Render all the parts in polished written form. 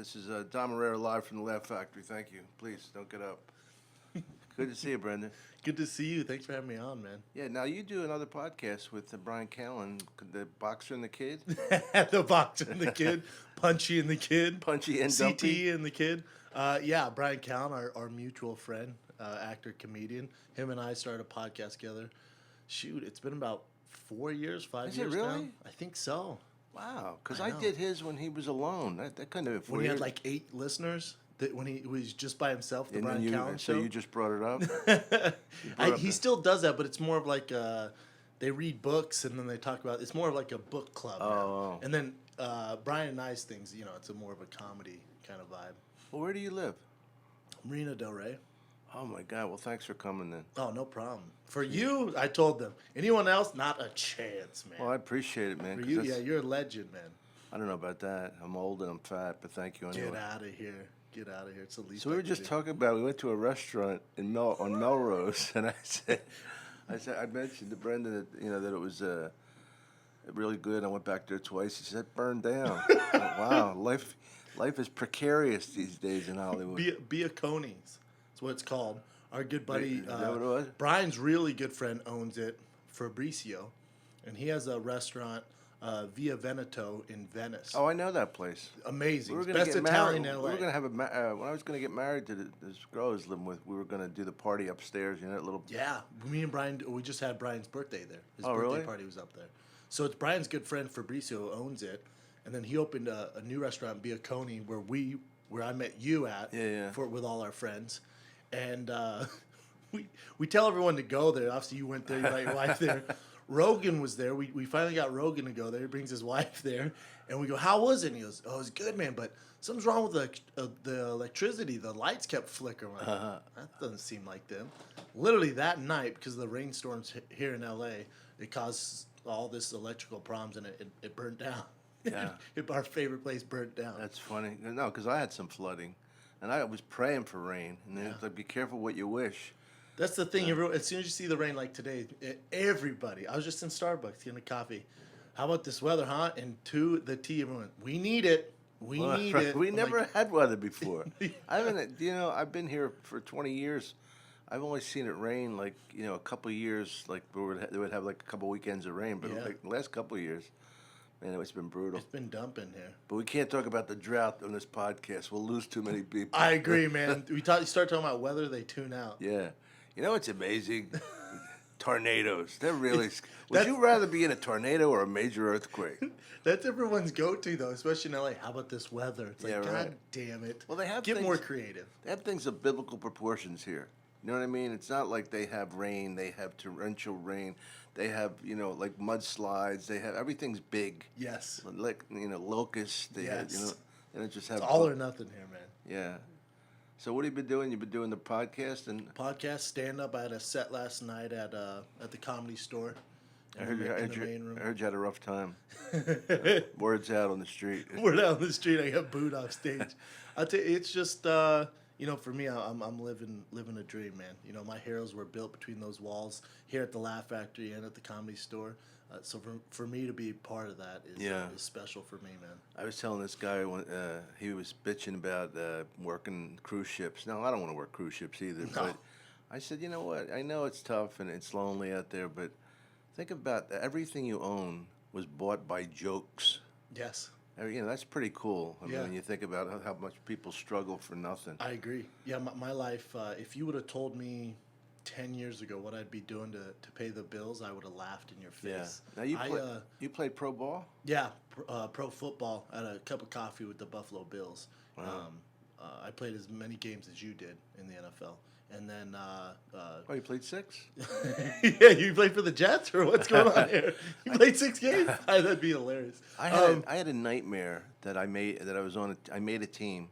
This is Dom Irrera live from the Laugh Factory. Thank you. Please don't get up. Good to see you, Brendan. Good to see you. Thanks for having me on, man. Yeah, now you do another podcast with Brian Callen, the boxer and the kid. The boxer and the kid, Punchy and the kid, Punchy and CT Dumpy. and the kid. Yeah, Brian Callen, our mutual friend, actor, comedian. Him and I started a podcast together. Shoot, it's been about 4 years, 5 Is it years really? now. I think so. Wow, because I I know. did his when he was alone. That kind of When he had like 8 listeners, that when he was just by himself, the and then Brian Callen so show. you just brought it up. He still does that, but it's more of like they read books and then they talk about. It's more of like a book club now. Oh. And then Brian and I's things, it's a more of a comedy kind of vibe. Well, where do you live? Marina Del Rey. Oh my God! Well, thanks for coming then. Oh, no problem. For you, I told them. Anyone else, not a chance, man. Well, I appreciate it, man. For 'cause you, that's- you're a legend, man. I don't know about that. I'm old and I'm fat, but thank you anyway. Get out of here. Get out of here. It's the least. So we were just talking about. We went to a restaurant on Melrose, and I mentioned to Brendan that that it was really good. I went back there twice. He said it burned down. Wow, life is precarious these days in Hollywood. Be a Coney's. That's what it's called. Our good buddy Is that what it was? Brian's really good friend owns it, Fabricio, and he has a restaurant, Via Veneto in Venice. Oh, I know that place. Amazing. We were It's gonna best get Italian married. in We LA. were gonna have when I was gonna get married to this girl I was living with. We were gonna do the party upstairs. That little. Yeah, me and Brian, we just had Brian's birthday there. His Oh, birthday really? party was up there. So it's Brian's good friend Fabricio owns it, and then he opened a new restaurant, Via Coney, where I met you at. Yeah. With all our friends, and we tell everyone to go there. Obviously, you went there. You got your wife there. Rogan was there. We finally got Rogan to go there. He brings his wife there, and we go, "How was it?" And he goes, "Oh, it was good, man, but something's wrong with the electricity. The lights kept flickering." We're like, that doesn't seem like them. Literally that night, because of the rainstorms here in LA, it caused all this electrical problems, and it burnt down. Yeah. Our favorite place burnt down. That's funny. No, because I had some flooding, and I was praying for rain. And then it's like, be careful what you wish. That's the thing. Everyone, as soon as you see the rain, like today, everybody. I was just in Starbucks getting a coffee. How about this weather, huh? And to the T, everyone, we need it. We need it. We I'm never like, had weather before. I haven't. I've been here for 20 years. I've only seen it rain like a couple of years. Like they would have like a couple weekends of rain, but Yeah. like the last couple of years, man, it's been brutal. it's been dumping here. But we can't talk about the drought on this podcast. We'll lose too many people. I agree, man. You start talking about weather, they tune out. Yeah. It's amazing. Tornadoes. They're really. Would you rather be in a tornado or a major earthquake? That's everyone's go-to, though, especially in LA. How about this weather? It's like, Yeah, right. God damn it. Well, they have Get things- more creative. They have things of biblical proportions here. You know what I mean? It's not like they have rain. They have torrential rain. They have, like mudslides. They have everything's big. Yes. Like, locusts. They have, Yes. they don't just have. It's all or nothing here, man. Yeah. So what have you been doing? You've been doing the podcast and. Podcast, stand-up. I had a set last night at the Comedy Store. I heard, in the main room. I heard you had a rough time. Words out on the street. We're down the street. I got booed off stage. I tell you, it's just for me, I'm living a dream, man. My heroes were built between those walls here at the Laugh Factory and at the Comedy Store. So for me to be part of that is special for me, man. I was telling this guy when he was bitching about working cruise ships. No, I don't want to work cruise ships either. No. But I said, you know what? I know it's tough and it's lonely out there, but think about everything you own was bought by jokes. Yes. That's pretty cool. I mean, Yeah. when you think about how much people struggle for nothing. I agree. Yeah, my life, if you would have told me 10 years ago what I'd be doing to pay the bills, I would have laughed in your Yeah. face. Now you play pro ball? Yeah, pro football. I had a cup of coffee with the Buffalo Bills. Wow. I played as many games as you did in the NFL. And then... Oh, you played 6? yeah, you played for the Jets, or what's going on here? You played 6 games? That'd be hilarious. I had a nightmare that I made. That I was on. I made a team,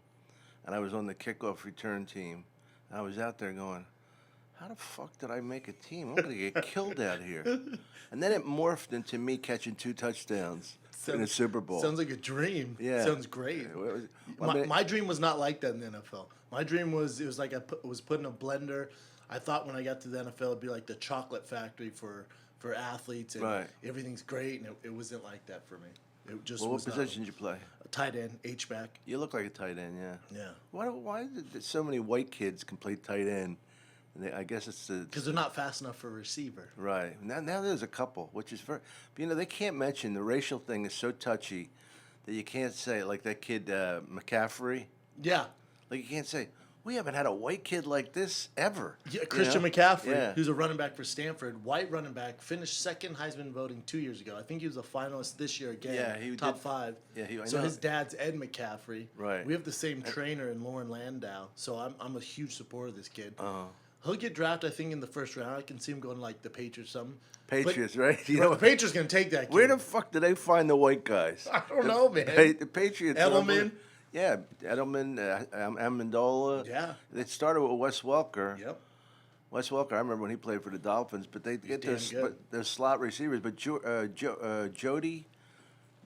and I was on the kickoff return team. And I was out there going, "How the fuck did I make a team? I'm gonna get killed out here." And then it morphed into me catching 2 touchdowns in a Super Bowl. Sounds like a dream. Yeah. Sounds great. My dream was not like that in the NFL. My dream was, it was like I was put in a blender. I thought when I got to the NFL, it'd be like the chocolate factory for athletes, and Right. everything's great, and it wasn't like that for me. It just Well, what was not position did you play? a tight end, H-back. You look like a tight end, yeah. Yeah. Why did so many white kids can play tight end? And I guess it's the Because they're not fast enough for a receiver. right now. There's a couple, which is very. But, they can't mention the racial thing is so touchy that you can't say like that kid McCaffrey. Yeah. Like you can't say we haven't had a white kid like this ever. Yeah, Christian McCaffrey, Yeah. who's a running back for Stanford, white running back, finished second Heisman voting 2 years ago. I think he was a finalist this year again. Yeah, he top did. 5. Yeah, I so know. his dad's Ed McCaffrey. Right. We have the same trainer in Lauren Landau, so I'm a huge supporter of this kid. Uh-huh. He'll get drafted, I think, in the first round. I can see him going to, like, the Patriots or something. Patriots, right? The Patriots going to take that kid. Where the fuck do they find the white guys? I don't know, man. The Patriots. Edelman? Yeah, Edelman, Amendola. Yeah. They started with Wes Welker. Yep. Wes Welker, I remember when he played for the Dolphins, but they get damn good. their slot receivers. But Jody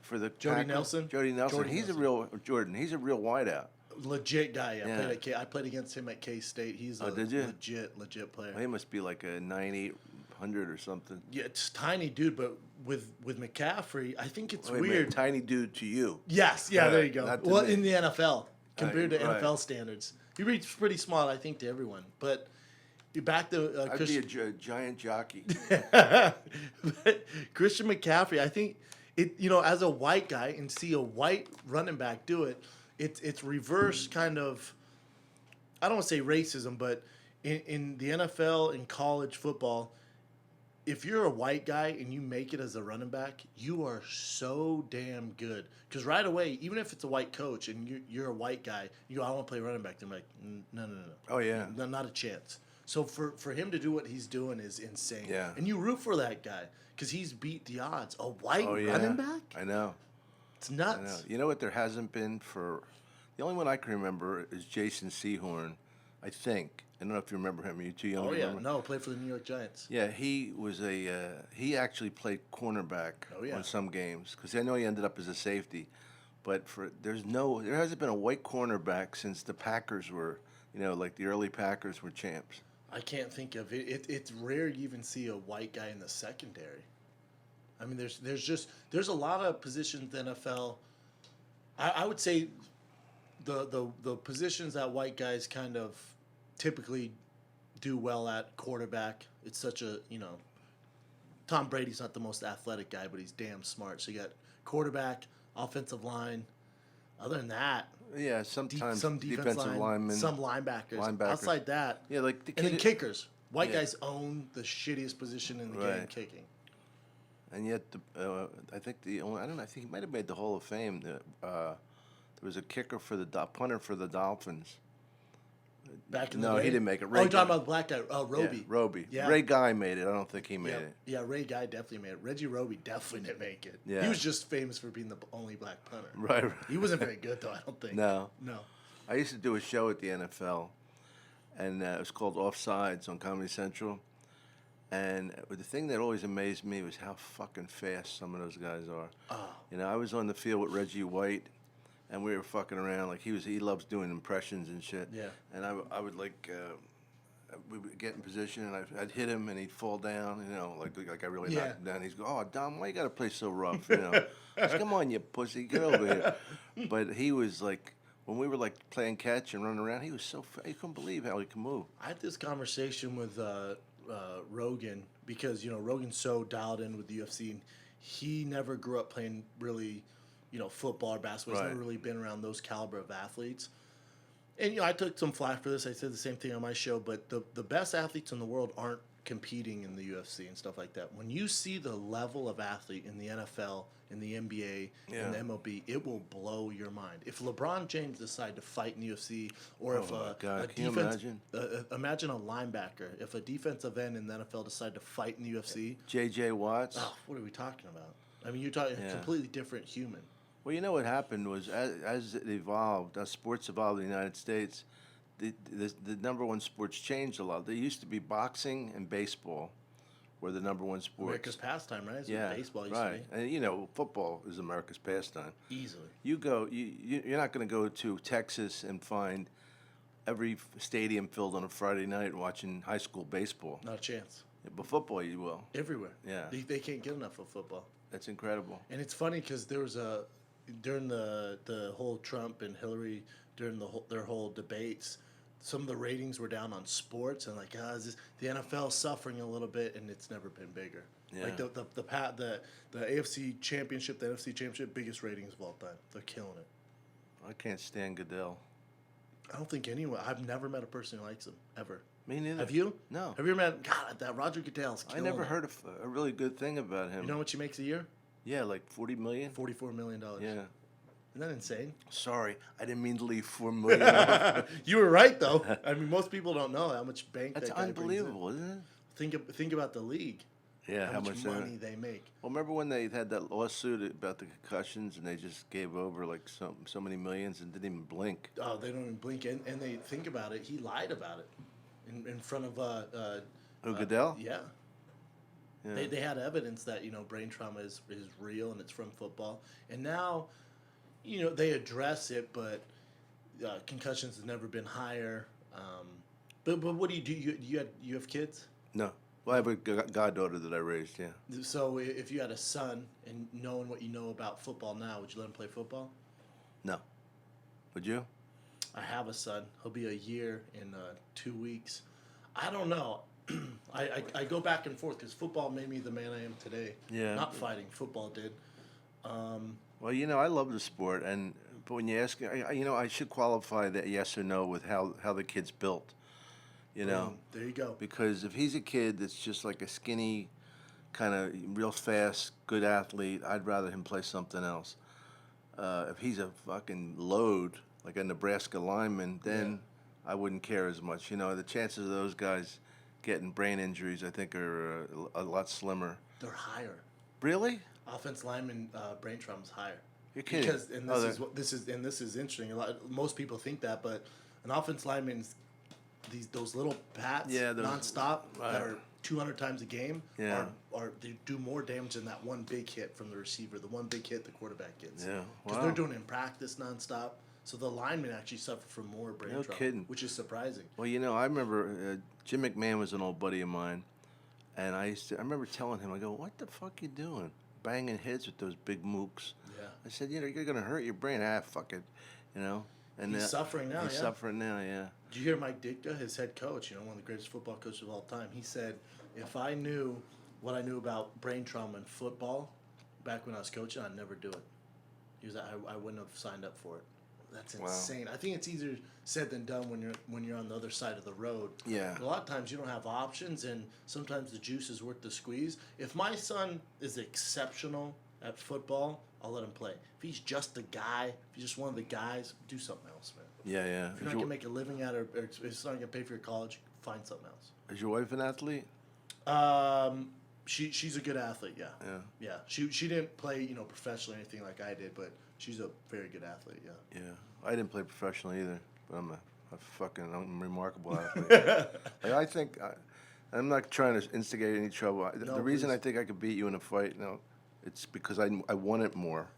for the Jody Packers- Nelson? Jody Nelson, Jordan he's Nelson. a real Jordan. He's a real wideout. Legit guy. Yeah. I played against him at K-State. He's a did you? legit player. He must be like a 9,800 or something. Yeah, it's tiny dude, but with McCaffrey, I think it's Wait a minute, weird. tiny dude to you. Yes, yeah, there you go. Not to Well, me. in the NFL, compared to right. NFL standards, he reads pretty small, I think, to everyone. But you back to I'd Christian, be a giant jockey. but Christian McCaffrey. I think it. As a white guy and see a white running back do it, it's reverse kind of. I don't want to say racism, but in the NFL and college football, if you're a white guy and you make it as a running back, you are so damn good. Because right away, even if it's a white coach and you're a white guy, you go, I want to play running back. They're like, no. Oh, yeah. No, not a chance. So for him to do what he's doing is insane. Yeah. And you root for that guy because he's beat the odds. A white Oh, yeah. running back? I know. It's I know. nuts. You know what there hasn't been for... The only one I can remember is Jason Sehorn, I think. I don't know if you remember him. Are you too young Oh, to yeah. remember? No, played for the New York Giants. Yeah, he was he actually played cornerback Oh, yeah. on some games because I know he ended up as a safety. But there hasn't been a white cornerback since the Packers were, like the early Packers were champs. I can't think of it. It's rare you even see a white guy in the secondary. I mean, there's a lot of positions in the NFL. I would say the positions that white guys kind of typically do well at, quarterback. It's such a Tom Brady's not the most athletic guy, but he's damn smart. So you got quarterback, offensive line. Other than that, Yeah, sometimes some defensive linemen. some linebackers. Linebackers. Outside that, Yeah, like the and then kid, kickers. White Yeah. guys own the shittiest position in the game, Right. kicking. and yet I think I think he might have made the Hall of Fame. There was a kicker for the punter for the Dolphins. Back in the No, day. he didn't make it. Oh, Ray you're talking Guy. about the black guy, Roby. Yeah, Roby. Yeah. Ray Guy made it. I don't think he made Yeah, it. yeah, Ray Guy definitely made it. Reggie Roby definitely didn't make it. Yeah. He was just famous for being the only black punter. Right. He wasn't very good, though, I don't think. No. No. I used to do a show at the NFL, and it was called Offsides on Comedy Central. And the thing that always amazed me was how fucking fast some of those guys are. Oh. I was on the field with Reggie White, and we were fucking around. Like he loves doing impressions and shit. Yeah. And I would like, we would get in position, and I'd hit him, and he'd fall down. Like I really Yeah. knocked him down. He's go, "Oh, Dom, why you gotta play so rough?" I said, "Come on, you pussy, get over here." But he was like, when we were like playing catch and running around, he was so you couldn't believe how he could move. I had this conversation with Rogan because, Rogan's so dialed in with the UFC, and he never grew up playing really, football or basketball. He's Right. never really been around those caliber of athletes. And, I took some flack for this. I said the same thing on my show, but the best athletes in the world aren't competing in the UFC and stuff like that. When you see the level of athlete in the NFL, in the NBA, in the MLB, it will blow your mind. If LeBron James decided to fight in the UFC, or if my God, a can you defense, imagine? imagine a linebacker, if a defensive end in the NFL decided to fight in the UFC, J.J. Watts. oh, what are we talking about? I mean, you're talking a Yeah. completely different human. Well, what happened was as it evolved, as sports evolved in the United States, the number one sports changed a lot. There used to be boxing and baseball were the number one sports. America's pastime, right? That's what Yeah, baseball used right. to be. And football is America's pastime. Easily. You're not going to go to Texas and find every stadium filled on a Friday night watching high school baseball. Not a chance. But football, you will. everywhere. Yeah. They can't get enough of football. That's incredible. And it's funny because there was during the whole Trump and Hillary during their whole debates, some of the ratings were down on sports and like the NFL suffering a little bit, and it's never been bigger. Yeah. Like the AFC Championship, the NFC Championship, biggest ratings of all time. They're killing it. I can't stand Goodell. I don't think anyone. I've never met a person who likes him ever. Me neither. Have you? No. Have you ever met? God, that Roger Goodell's I killing never it. heard of a really good thing about him. You know what he makes a year? Yeah, like 40 million. $44 million. Yeah. Isn't that insane? Sorry, I didn't mean to leave 4 million. off. You were right though. I mean, most people don't know how much bank That's that guy brings in. unbelievable, isn't it? Think about the league. Yeah, How much money they make. Well, remember when they had that lawsuit about the concussions and they just gave over like so many millions and didn't even blink? Oh, they don't even blink. And they think about it. He lied about it in front of Goodell? Yeah. Yeah. They had evidence that brain trauma is real and it's from football. And now, they address it, but concussions have never been higher. But what do? You have kids? No. Well, I have a goddaughter that I raised, yeah. So if you had a son and knowing what you know about football now, would you let him play football? No. Would you? I have a son. He'll be a year in 2 weeks. I don't know. I go back and forth because football made me the man I am today. Yeah. Not fighting. Football did. Well, I love the sport, but when you ask, I should qualify that yes or no with how the kid's built. There you go. Because if he's a kid that's just like a skinny, kind of real fast, good athlete, I'd rather him play something else. If he's a fucking load, like a Nebraska lineman, then I wouldn't care as much. The chances of those guys getting brain injuries, I think, are a lot slimmer. They're higher. Really? Offense lineman brain trauma's higher. You're kidding? Because this is interesting. Most people think that, but an offense lineman's those little pats nonstop that are 200 times a game are they do more damage than that one big hit from the receiver, the one big hit the quarterback gets. Yeah, because they're doing it in practice nonstop. So the linemen actually suffer from more brain trauma. No kidding. Which is surprising. Well, I remember Jim McMahon was an old buddy of mine, and I remember telling him, I go, "What the fuck you doing? Banging heads with those big mooks?" Yeah. I said, "You're gonna hurt your brain." Fuck it, And he's suffering now. He's suffering now. Yeah. Did you hear Mike Ditka, his head coach? One of the greatest football coaches of all time. He said, "If I knew what I knew about brain trauma in football back when I was coaching, I'd never do it." He was, I wouldn't have signed up for it. That's insane. I think it's easier said than done when you're on the other side of the road. Yeah. But a lot of times you don't have options, and sometimes the juice is worth the squeeze. If my son is exceptional at football, I'll let him play. If he's just a guy, if he's just one of the guys, do something else, man. Yeah, yeah. If you're not gonna make a living at it, or it's not gonna pay for your college, find something else. Is your wife an athlete? She's a good athlete. Yeah. Yeah. Yeah. She didn't play professionally or anything like I did, but she's a very good athlete. Yeah. Yeah. I didn't play professionally either, but I'm a fucking remarkable athlete. I think I'm not trying to instigate any trouble. The reason I think I could beat you in a fight, it's because I want it more.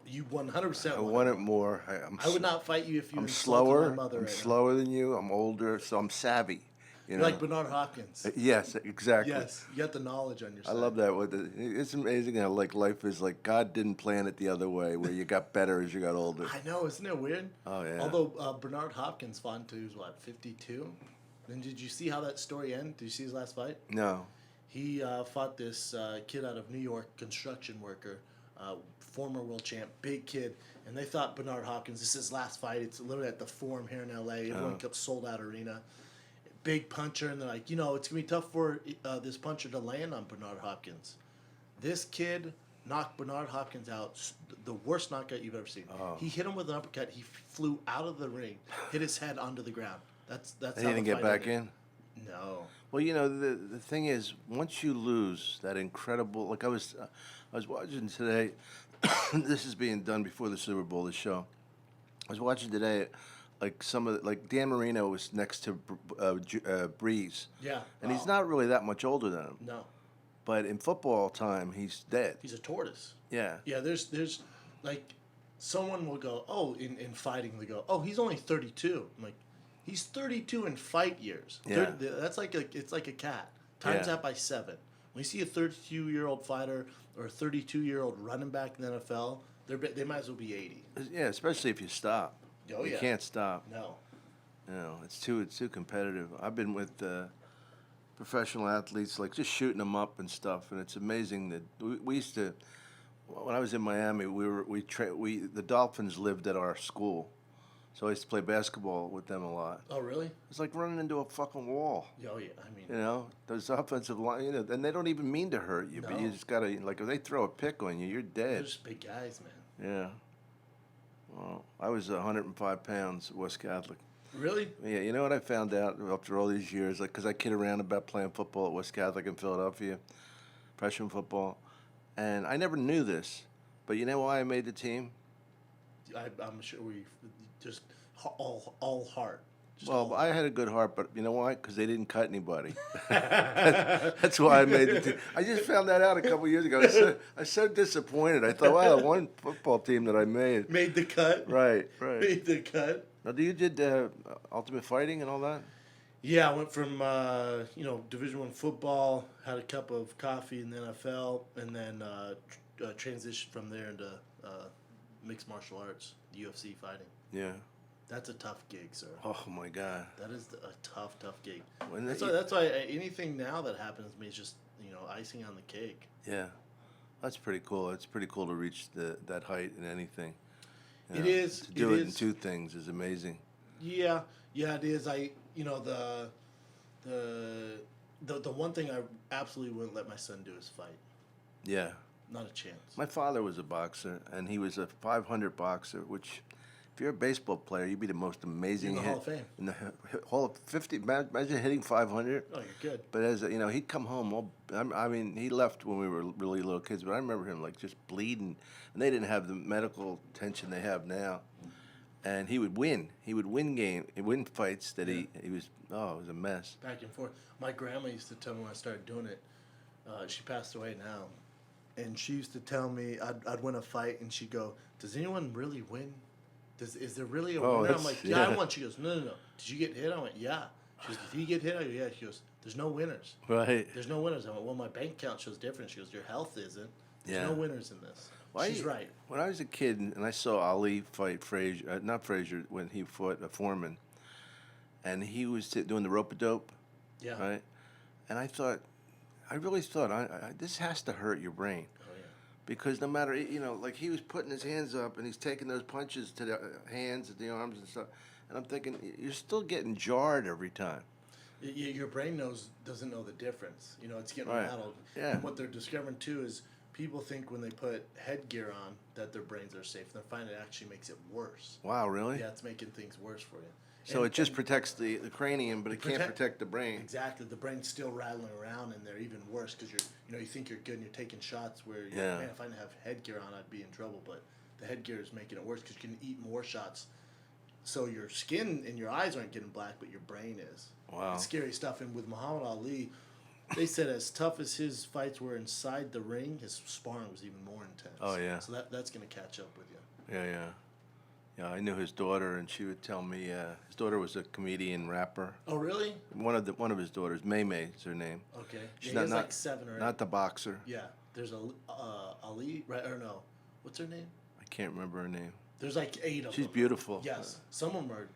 You 100%. I want it more. I would not fight you if you I'm insulted slower. my mother. I'm right slower than you. I'm older, so I'm savvy. You're like Bernard Hopkins. Yes, exactly. Yes, you got the knowledge on your side. I love that. It's amazing how life is like God didn't plan it the other way, where you got better as you got older. I know, isn't it weird? Oh yeah. Although Bernard Hopkins fought until he was 52. And did you see how that story ended? Did you see his last fight? No. He fought this kid out of New York, construction worker, former world champ, big kid, and they thought Bernard Hopkins. This is his last fight. It's literally at the Forum here in L.A. Everyone kept sold out arena. Big puncher, and they're like, it's going to be tough for this puncher to land on Bernard Hopkins. This kid knocked Bernard Hopkins out, the worst knockout you've ever seen. Oh. He hit him with an uppercut. He flew out of the ring, hit his head onto the ground. That's he didn't get back in? No. Well, the thing is, once you lose that incredible, like I was watching today, this is being done before the Super Bowl, this show. I was watching today, like Dan Marino was next to Breeze. Yeah. And he's not really that much older than him. No. But in football time, he's dead. He's a tortoise. Yeah. Yeah, there's like, someone will go, in fighting, they go, he's only 32. I'm like, he's 32 in fight years. Yeah. That's like it's like a cat. Times Yeah. that by 7. When you see a 32-year-old fighter or a 32-year-old running back in the NFL, they might as well be 80. Yeah, especially if you stop. Oh, You yeah. can't stop. No. You know, it's too competitive. I've been with professional athletes, like just shooting them up and stuff, and it's amazing that we used to. When I was in Miami, the Dolphins lived at our school, so I used to play basketball with them a lot. Oh, really? It's like running into a fucking wall. Oh, yeah. I mean, You know, those offensive line, and they don't even mean to hurt you, but you No. just gotta, like, if they throw a pick on you, you're they're dead. just big guys, man. Yeah. Well, I was 105 pounds at West Catholic. Really? Yeah, you know what I found out after all these years, like, because I kid around about playing football at West Catholic in Philadelphia, freshman football, and I never knew this, but you know why I made the team? I'm sure we just all heart. Just Well, all I had a good heart, but you know why? Because they didn't cut anybody. That's why I made the team. I just found that out a couple years ago. I was so disappointed. I thought, wow, one football team that I made. made the cut. Right. Made the cut. Now, you did Ultimate Fighting and all that? Yeah, I went from Division I football, had a cup of coffee in the NFL, and then transitioned from there into mixed martial arts, UFC fighting. Yeah. That's a tough gig, sir. Oh my God. That is a tough gig. When That's why anything now that happens to me is just icing on the cake. Yeah, that's pretty cool. It's pretty cool to reach that height in anything. You It know, is. To do It it in is. 2 things is amazing. Yeah, it is. The one thing I absolutely wouldn't let my son do is fight. Yeah. Not a chance. My father was a boxer, and he was a 500 boxer, which, if you're a baseball player, you'd be the most amazing In the hit. Hall of Fame. In the Hall of 50. Imagine hitting 500. Oh, you're good. But he'd come home. I mean, he left when we were really little kids, but I remember him like just bleeding, and they didn't have the medical attention they have now. And he would win. He would win fights that he was. Oh, it was a mess. Back and forth. My grandma used to tell me when I started doing it. She passed away now, and she used to tell me I'd win a fight, and she'd go, "Does anyone really win? Is there really a winner?" I'm like, "Yeah, I won." She goes, "No. Did you get hit?" I went, "Yeah." She goes, "Did he get hit?" I go, "Yeah." She goes, "There's no winners. Right. There's no winners." I went, "Well, my bank account shows different." She goes, "Your health isn't. There's Yeah. no winners in this." Well, She's right. When I was a kid and I saw Ali fight Frazier, not Frazier, when he fought Foreman, and he was doing the rope-a-dope, Yeah. right? And I really thought, this has to hurt your brain. Oh yeah. Because no matter, like he was putting his hands up and he's taking those punches to the hands, to the arms and stuff. And I'm thinking, you're still getting jarred every time. Your brain doesn't know the difference. It's getting Right. rattled. Yeah. And what they're discovering too is people think when they put headgear on that their brains are safe. And they find it actually makes it worse. Wow, really? Yeah, it's making things worse for you. So And- it just and protects the cranium, but it can't protect the brain. exactly the brain's still rattling around, and they're even worse because you think you're good and you're taking shots where you're Yeah. like, man, if I didn't have headgear on, I'd be in trouble. But the headgear is making it worse because you can eat more shots. So your skin and your eyes aren't getting black, but your brain is. Wow. It's scary stuff. And with Muhammad Ali, they said as tough as his fights were inside the ring, his sparring was even more intense. Oh, yeah. So that's going to catch up with you. Yeah. Yeah, I knew his daughter, and she would tell me his daughter was a comedian rapper. Oh, really? One of his daughters, May is her name. Okay. She's He has like 7 or 8. Not the boxer. Yeah. There's a Ali, right? Or no. What's her name? I can't remember her name. There's like 8 of She's them. beautiful. Yes. Some of them are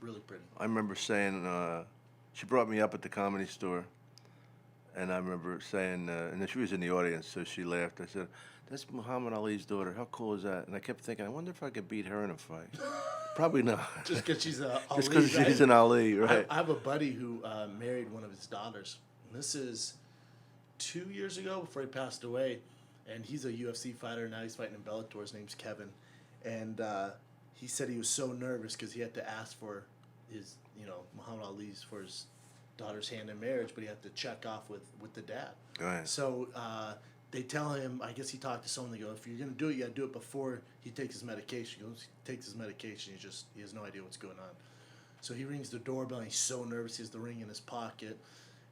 really pretty. I remember saying, she brought me up at the Comedy Store, and I remember saying, and then she was in the audience, so she laughed. I said, "That's Muhammad Ali's daughter. How cool is that?" And I kept thinking, I wonder if I could beat her in a fight. Probably not. Just because she's a Ali, Just because right? she's an Ali, right? I have a buddy who married one of his daughters. And this is 2 years ago before he passed away. And he's a UFC fighter. Now he's fighting in Bellator. His name's Kevin. And he said he was so nervous because he had to ask for his, Muhammad Ali's for his daughter's hand in marriage, but he had to check off with the dad. Right. So they tell him, I guess he talked to someone, they go, if you're going to do it, you got to do it before he takes his medication. He goes, he takes his medication, he has no idea what's going on. So he rings the doorbell, and he's so nervous, he has the ring in his pocket,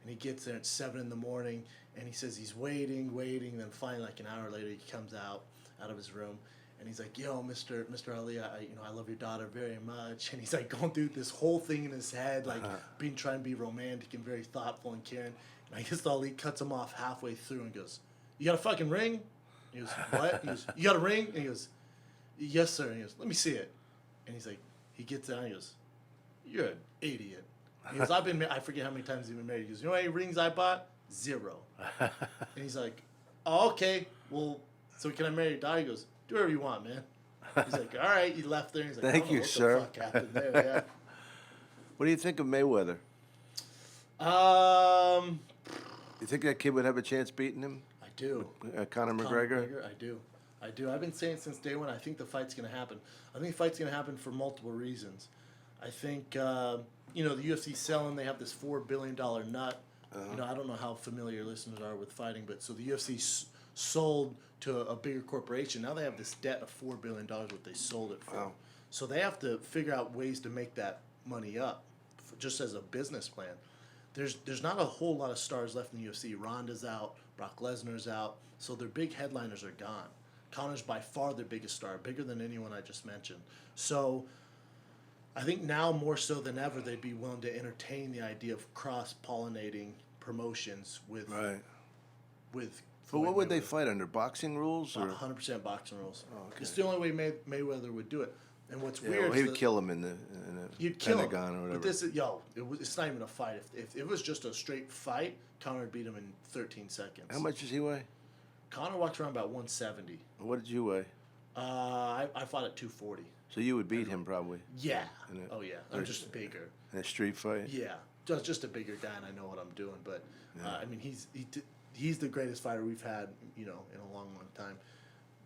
and he gets there at 7 in the morning, and he says he's waiting, and then finally, like an hour later, he comes out of his room, and he's like, "Yo, Mr. Ali, I love your daughter very much," and he's like going through this whole thing in his head, like trying to be romantic and very thoughtful and caring. And I guess Ali cuts him off halfway through and goes, "You got a fucking ring?" He goes, "What?" He goes, "You got a ring?" And he goes, "Yes, sir." And he goes, "Let me see it." And he's like, he gets down and he goes, "You're an idiot." He goes, I forget how many times he's been married. He goes, "You know how many rings I bought? 0. And he's like, "Oh, okay. Well, so can I marry your daughter?" He goes, "Do whatever you want, man." He's like, "All right." He left there. And he's like, Thank "I don't know you, what sir." the fuck happened there? What do you think of Mayweather? Yeah. You think that kid would have a chance beating him? I do. Conor McGregor? I do. I've been saying since day one, I think the fight's going to happen. I think the fight's going to happen for multiple reasons. I think, the UFC selling, they have this $4 billion nut. I don't know how familiar listeners are with fighting, but so the UFC sold to a bigger corporation. Now they have this debt of $4 billion, what they sold it for. Wow. So they have to figure out ways to make that money up, just as a business plan. There's not a whole lot of stars left in the UFC. Ronda's out, Brock Lesnar's out, so their big headliners are gone. Conor's by far their biggest star, bigger than anyone I just mentioned. So I think now more so than ever, they'd be willing to entertain the idea of cross-pollinating promotions with Right. with. But what would they fight under? Boxing rules? Or? 100% boxing rules. Oh, okay. It's the only way Mayweather would do it. And what's Yeah, weird well, is he would kill him in the you'd kill Pentagon him. or whatever. But it's not even a fight. If it was just a straight fight, Conor would beat him in 13 seconds. How much does he weigh? Conor walks around about 170. What did you weigh? I fought at 240. So you would beat him probably Yeah. In a- Oh yeah. I'm just bigger. in a street fight? Yeah. Just a bigger guy, and I know what I'm doing. But Yeah. I mean, he's the greatest fighter we've had, in a long, long time.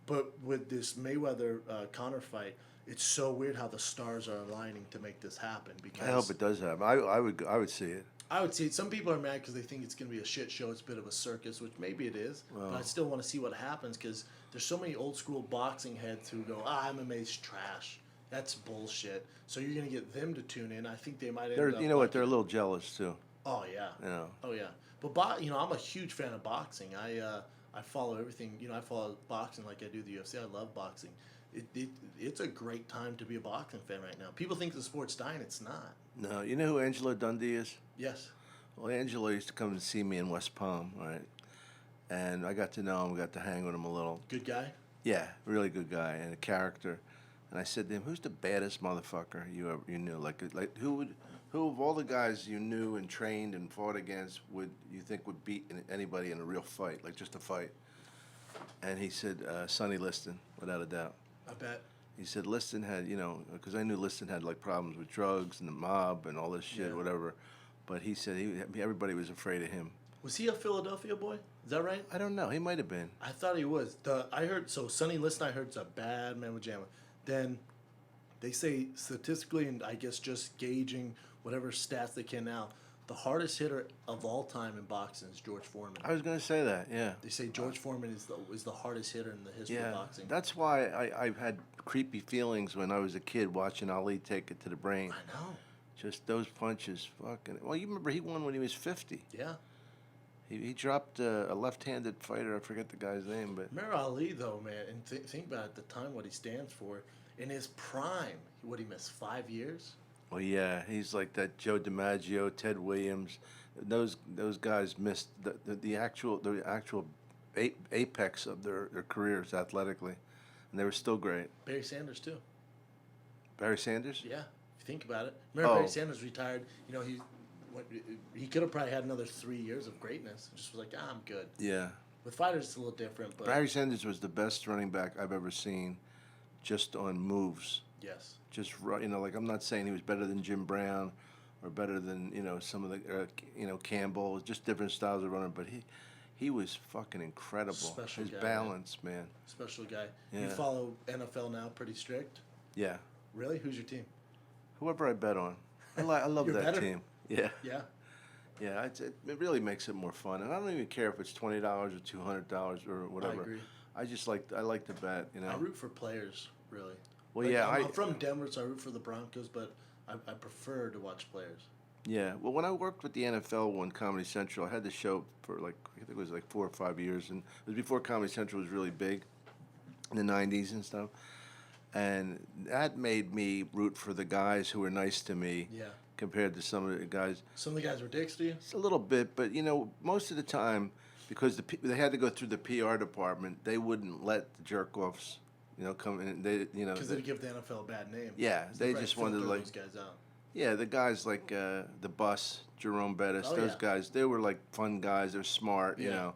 But with this Mayweather Conor fight, it's so weird how the stars are aligning to make this happen. Because I hope it does happen. I would see it. I would say some people are mad because they think it's going to be a shit show. It's a bit of a circus, which maybe it is. Well. But I still want to see what happens because there's so many old school boxing heads who go, MMA's trash. That's bullshit. So you're going to get them to tune in. I think they might end They're up. you know what? They're a little jealous too. Oh yeah. You know. Oh yeah. But I'm a huge fan of boxing. I follow everything. I follow boxing like I do the UFC. I love boxing. It's a great time to be a boxing fan right now. People think the sport's dying. It's not. No, you know who Angelo Dundee is? Yes. Well, Angelo used to come and see me in West Palm, right? And I got to know him, got to hang with him a little. Good guy. Yeah, really good guy and a character. And I said to him, "Who's the baddest motherfucker you knew? Like who of all the guys you knew and trained and fought against would you think would beat anybody in a real fight, like just a fight?" And he said, "Sonny Liston, without a doubt." I bet. He said Liston had, because I knew Liston had like problems with drugs and the mob and all this shit, Yeah. whatever. But he said everybody was afraid of him. Was he a Philadelphia boy? Is that right? I don't know. He might have been. I thought he was. I heard Sonny Liston. I heard is a bad man with Jamma. Then they say statistically, and I guess just gauging whatever stats they can now, the hardest hitter of all time in boxing is George Foreman. I was going to say that. Yeah. They say George Foreman is the hardest hitter in the history of Yeah. boxing. That's why I had creepy feelings when I was a kid watching Ali take it to the brain. I know. Just those punches, fucking. Well, you remember he won when he was 50. Yeah. He dropped a left-handed fighter. I forget the guy's name, but Remember Ali though, man, and think about at the time what he stands for. In his prime, he missed 5 years? well, yeah, he's like that Joe DiMaggio, Ted Williams. Those guys missed the actual apex of their careers athletically, and they were still great. Barry Sanders too. Barry Sanders. Yeah, if you think about it. Remember Oh. Barry Sanders retired. He could have probably had another 3 years of greatness. Just was like, I'm good. Yeah. With fighters, it's a little different, but Barry Sanders was the best running back I've ever seen, just on moves. yes, Just like I'm not saying he was better than Jim Brown, or better than some of the Campbell. Just different styles of running, but he was fucking incredible. Special His guy, balance, man. special guy. You Yeah. follow NFL now, pretty strict. Yeah. Really? Who's your team? Whoever I bet on, I love You're that better? team. Yeah. Yeah. Yeah, it really makes it more fun, and I don't even care if it's $20 or $200 or whatever. I agree. I like to bet, I root for players, really. Well, Like, yeah, I'm from Denver, so I root for the Broncos, but I prefer to watch players. Yeah, well, when I worked with the NFL on Comedy Central, I had the show for I think it was 4 or 5 years, and it was before Comedy Central was really big in the '90s and stuff, and that made me root for the guys who were nice to me. Yeah. compared to some of the guys. Some of the guys were dicks to you? It's a little bit, but most of the time, because they had to go through the PR department, they wouldn't let the jerk offs, come in. Because they'd give the NFL a bad name. Yeah, they just wanted filter like those guys out. yeah, the guys like the Bus, Jerome Bettis, Oh, those yeah. guys, they were like fun guys. They're smart, Yeah.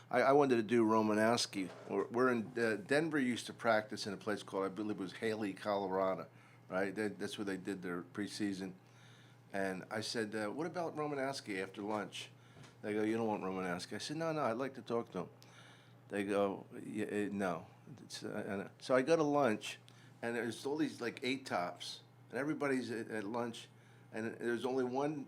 I wanted to do Romanowski. We're in Denver. Used to practice in a place called, I believe it was Haley, Colorado, right? That's where they did their preseason. And I said, what about Romanowski after lunch? They go, you don't want Romanowski. I said, no, I'd like to talk to him. They go, yeah, no. So I go to lunch, and there's all these like 8-tops, and everybody's at lunch, and there's only one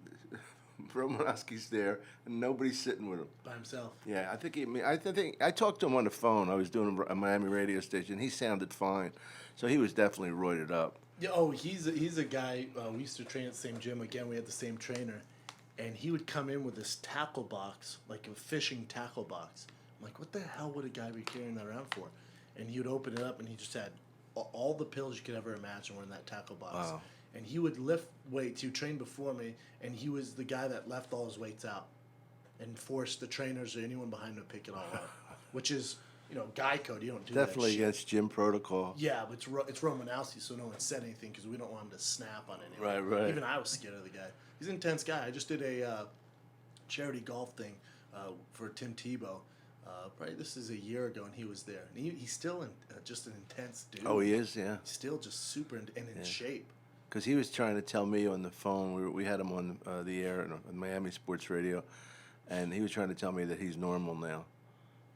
Romanowski's there, and nobody's sitting with him. By himself. Yeah, I think I talked to him on the phone. I was doing a Miami radio station. He sounded fine, so he was definitely roided up. Yeah, he's a guy. We used to train at the same gym. Again, we had the same trainer, and he would come in with this tackle box, like a fishing tackle box. I'm like, what the hell would a guy be carrying that around for? And he would open it up, and he just had all the pills you could ever imagine were in that tackle box. Wow. And he would lift weights. He trained before me, and he was the guy that left all his weights out and forced the trainers or anyone behind him to pick it all up, which is, guy code. You don't do Definitely that shit. against gym protocol. Yeah, but it's Romanowski, so no one said anything because we don't want him to snap on anyone. Right. Even I was scared of the guy. He's an intense guy. I just did a charity golf thing for Tim Tebow. Probably this is a year ago, and he was there. And he's still just an intense dude. Oh, he is, yeah. Still just super in shape. Because he was trying to tell me on the phone, we had him on the air on Miami Sports Radio, and he was trying to tell me that he's normal now.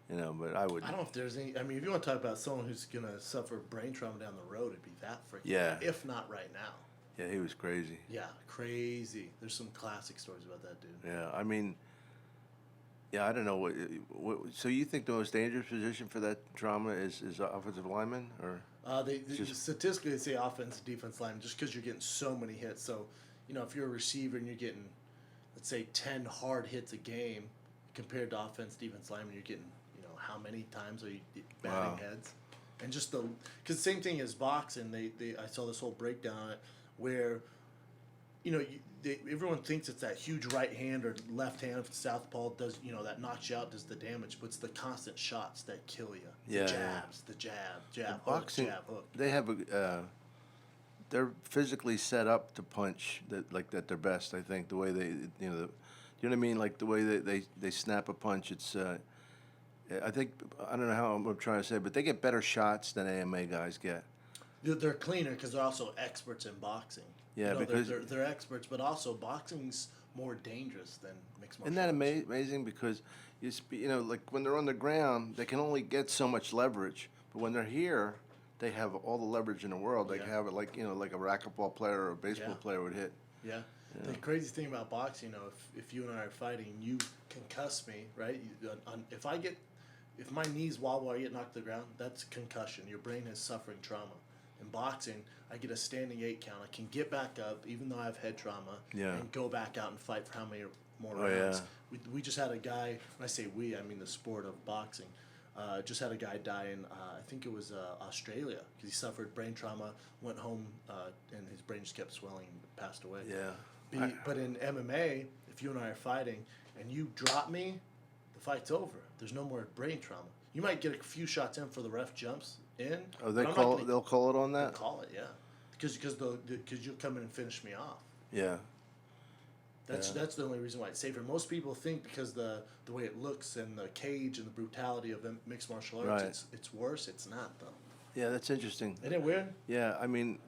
But I would. I don't know if there's any. I mean, if you want to talk about someone who's gonna suffer brain trauma down the road, it'd be that freaking. Yeah. If not right now. Yeah, he was crazy. Yeah, crazy. There's some classic stories about that dude. Yeah, I mean. Yeah, I don't know what. So you think the most dangerous position for that trauma is offensive lineman, or? Statistically, they say offense, defense line, just because you're getting so many hits. So, if you're a receiver and you're getting, let's say, 10 hard hits a game, compared to offense, defense lineman, you're getting, how many times are you batting heads? And just because same thing as boxing, I saw this whole breakdown on it where, everyone thinks it's that huge right hand or left hand if the southpaw does, that knocks you out, does the damage, but it's the constant shots that kill you. Yeah, the jab, boxing, hook, jab, hook. they have they're physically set up to punch that their best. I think the way they, you know what I mean? Like the way they snap a punch. It's I think I don't know how I'm trying to say, but they get better shots than AMA guys get. They're cleaner because they're also experts in boxing. Yeah, because they're experts, but also boxing's more dangerous than mixed martial isn't that arts. amazing? Because like when they're on the ground, they can only get so much leverage, but when they're here, they have all the leverage in the world. They can have it like a racquetball player or a baseball player would hit. Yeah. The crazy thing about boxing, if you and I are fighting, you concuss me, right? If my knees wobble or I get knocked to the ground, that's concussion. Your brain is suffering trauma. In boxing, I get a standing 8 count. I can get back up, even though I have head trauma, and go back out and fight for how many more rounds. Yeah. We just had a guy, when I say we, I mean the sport of boxing, just had a guy die in, I think it was Australia, because he suffered brain trauma, went home, and his brain just kept swelling and passed away. Yeah. But in MMA, if you and I are fighting, and you drop me, the fight's over. There's no more brain trauma. You might get a few shots in for the ref jumps in. Oh, they'll call it on that? They'll call it, yeah. Because you'll come in and finish me off. Yeah. That's the only reason why it's safer. Most people think because the way it looks and the cage and the brutality of mixed martial arts, it's worse. It's not, though. Yeah, that's interesting. Isn't it weird? Yeah, I mean,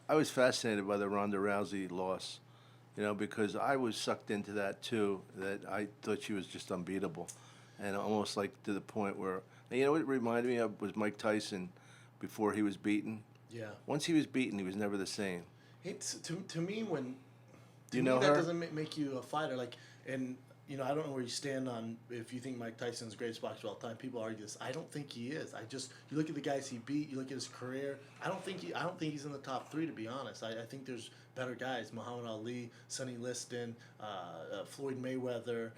I was fascinated by the Ronda Rousey loss, because I was sucked into that too, that I thought she was just unbeatable. And almost like to the point where, what it reminded me of was Mike Tyson before he was beaten. Yeah. Once he was beaten, he was never the same. It's to me when. Do you know that her? doesn't make you a fighter. Like, and I don't know where you stand on if you think Mike Tyson's the greatest boxer of all time. People argue this. I don't think he is. You look at the guys he beat. You look at his career. I don't think he's in the top 3, to be honest. I think there's better guys. Muhammad Ali, Sonny Liston, Floyd Mayweather,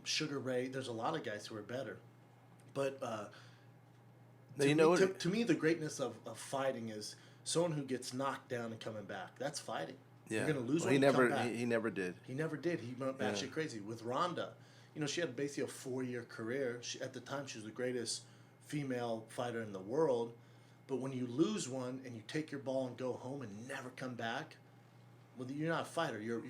Sugar Ray. There's a lot of guys who are better. But to me, the greatness of fighting is someone who gets knocked down and coming back. That's fighting. Yeah. You're gonna lose Well, one. he You come never. back. He never did. He never did. He went batshit crazy with Ronda. You know, she had basically a 4-year career. At the time, she was the greatest female fighter in the world. But when you lose one and you take your ball and go home and never come back, well, you're not a fighter. You're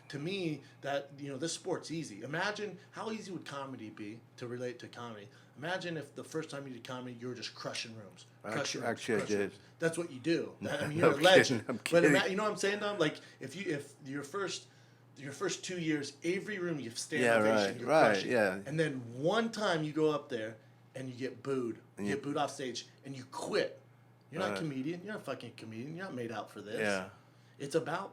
to me that this sport's easy. Imagine how easy would comedy be to relate to comedy. Imagine if the first time you did comedy, you were just crushing rooms, Actually, I did. rooms. That's what you do. I mean, No you're a legend. kidding, I'm But kidding. you know what I'm saying, Dom? Like if your first 2 years, every room you stand Yeah, ovation, right, you're right, crushing. yeah. And then one time you go up there and you get booed. You get booed off stage and you quit. You're not a comedian. You're not a fucking comedian. You're not made out for this. Yeah. It's about,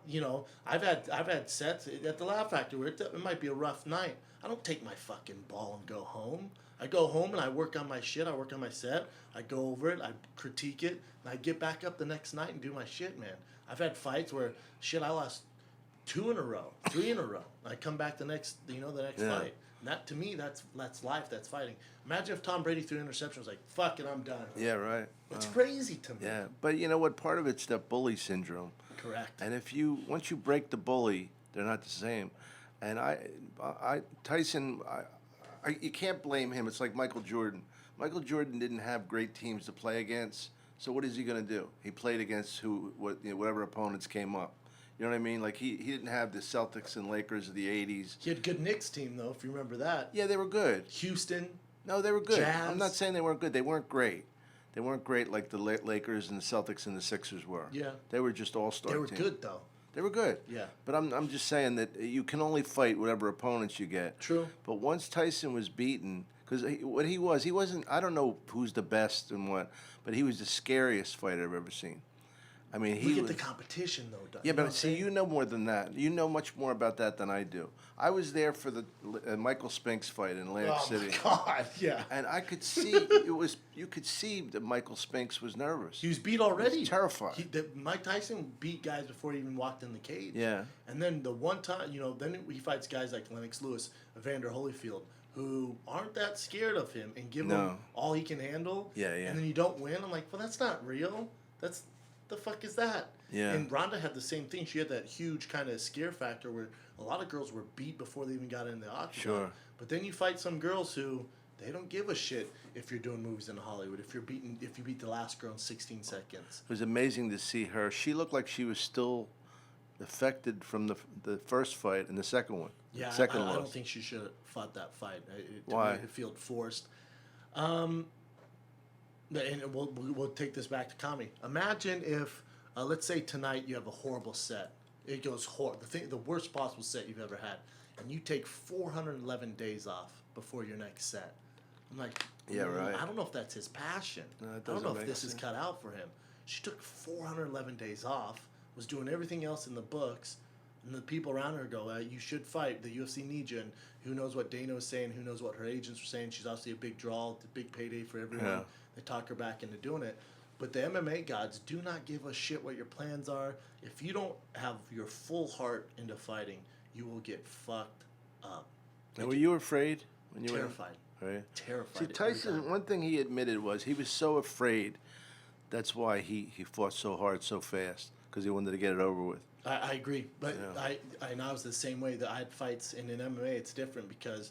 I've had sets at the Laugh Factory where it might be a rough night. I don't take my fucking ball and go home. I go home and I work on my shit. I work on my set. I go over it. I critique it. And I get back up the next night and do my shit, man. I've had fights where, I lost 2 in a row, 3 in a row. I come back the next fight. And that, to me, that's life. That's fighting. Imagine if Tom Brady threw an interception and was like, fuck it, I'm done. Yeah, right. It's crazy to me. Yeah, but you know what? Part of it's that bully syndrome. Correct. And once you break the bully, they're not the same. And Tyson, you can't blame him. It's like Michael Jordan. Michael Jordan didn't have great teams to play against. So what is he going to do? He played against whatever opponents came up. You know what I mean? Like he didn't have the Celtics and Lakers of the '80s. He had a good Knicks team though, if you remember that. Yeah, they were good. Houston. No, they were good. Jazz. I'm not saying they weren't good. They weren't great. They weren't great like the Lakers and the Celtics and the Sixers were. Yeah. They were just all-star They were teams. good though. They were good. Yeah. But I'm just saying that you can only fight whatever opponents you get. True. But once Tyson was beaten, because he wasn't, I don't know who's the best and what, but he was the scariest fighter I've ever seen. I mean, he Look at was, the competition though. Doug. yeah, You know what but I'm see, saying? you know more than that. You know much more about that than I do. I was there for the Michael Spinks fight in Atlantic Oh City. my God, yeah. And I could see, you could see that Michael Spinks was nervous. He was beat already. He was terrified. Mike Tyson beat guys before he even walked in the cage. Yeah. And then the one time, then he fights guys like Lennox Lewis, Evander Holyfield, who aren't that scared of him and give him all he can handle. Yeah, yeah. And then you don't win. I'm like, well, that's not real. That's the fuck is that? Yeah. And Ronda had the same thing. She had that huge kind of scare factor where a lot of girls were beat before they even got in the octagon. Sure. But then you fight some girls who they don't give a shit if you're doing movies in Hollywood. If you beat the last girl in 16 seconds. It was amazing to see her. She looked like she was still affected from the first fight and the second one. Yeah, second I loss. don't think she should have fought that fight. To Why? me, it felt forced. And we'll take this back to comedy. Imagine if, let's say tonight you have a horrible set. It goes horrible. The worst possible set you've ever had. And you take 411 days off before your next set. I'm like, Yeah, right. I don't know if that's his passion. No, it I don't doesn't know if make this is sense. cut out for him. She took 411 days off, was doing everything else in the books, and the people around her go, you should fight. The UFC needs you. And who knows what Dana was saying, who knows what her agents were saying. She's obviously a big draw, it's a big payday for everyone. Yeah. They talk her back into doing it. But the MMA gods do not give a shit what your plans are. If you don't have your full heart into fighting, you will get fucked up. And were you afraid when you Terrified. were? Right. Terrified. See, every Tyson, time. one thing he admitted was he was so afraid. That's why he fought so hard so fast, because he wanted to get it over with. I agree, but Yeah. I was the same way. That I had fights in MMA. It's different because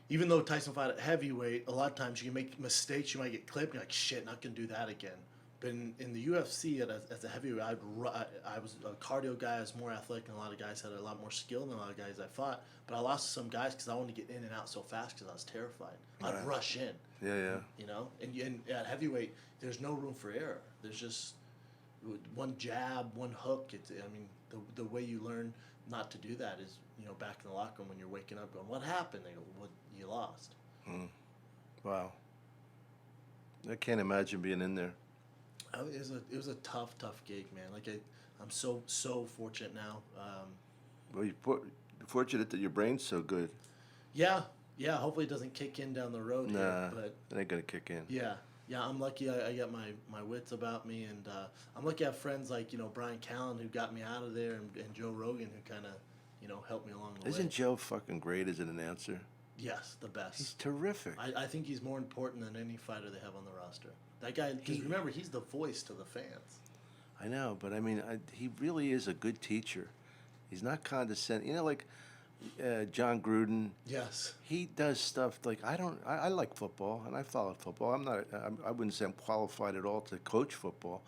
even though Tyson fought at heavyweight, a lot of times you can make mistakes. You might get clipped. You're like, shit, not gonna do that again. But in the UFC, as a heavyweight, I was a cardio guy. I was more athletic than a lot of guys. Had a lot more skill than a lot of guys I fought. But I lost to some guys because I wanted to get in and out so fast because I was terrified. I'd Right. rush in. Yeah. And at heavyweight, there's no room for error. There's just one jab, one hook. The way you learn not to do that is, back in the locker room when you're waking up going, what happened? They go, what, you lost. Wow. I can't imagine being in there. It was a tough gig, man. I'm so fortunate now. Well, you're fortunate that your brain's so good. Yeah. Hopefully it doesn't kick in down the road Nah, here, but it ain't gonna kick in. yeah, I'm lucky. I got my wits about me, and I'm lucky I have friends like Brian Callen who got me out of there, and Joe Rogan who kind of helped me along the way. Isn't Joe fucking great as an announcer? Yes, the best. He's terrific. I think he's more important than any fighter they have on the roster. That guy, because remember, he's the voice to the fans. I know, but I mean, he really is a good teacher. He's not condescending. You know, like John Gruden. Yes. He does stuff like I don't. I like football and I follow football. I'm not. I wouldn't say I'm qualified at all to coach football,